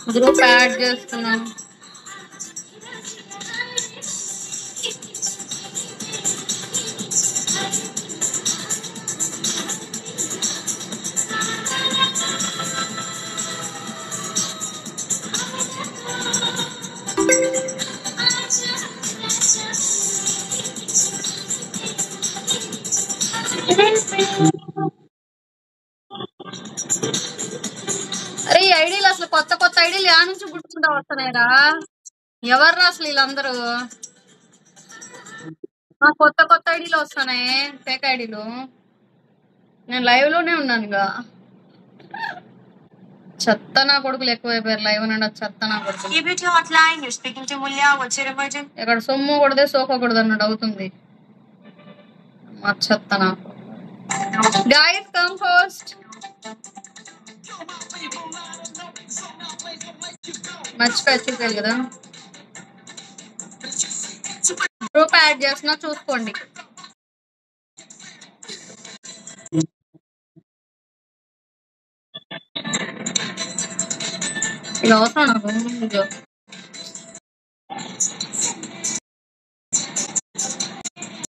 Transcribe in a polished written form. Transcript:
Group add చేస్తున్నాను. అరే ఈ ఐడీలు అసలు కొత్త కొత్త ఐడీలు యా నుంచి పుట్టుకుంటా వస్తున్నాయిరా? ఎవర్రా అసలు వీళ్ళందరూ? కొత్త కొత్త ఐడీలు వస్తున్నాయి, ఫేక్ ఐడీలు. నేను లైవ్ లోనే ఉన్నానుగా. చెత్త నా కొడుకులు ఎక్కువైపోయారు లైవ్ నుండి. చెత్త నా కొడుకులు. ఇక్కడ సొమ్ము కొడితే సోకకూడదు అన్నట్టు అవుతుంది. మా చెత్త నాకు. Guys come first. మర్చిపోయి చూపాలి కదా. గ్రూప్ యాడ్ చేస్తున్నా చూసుకోండి. ఇది అవసరం నాకు.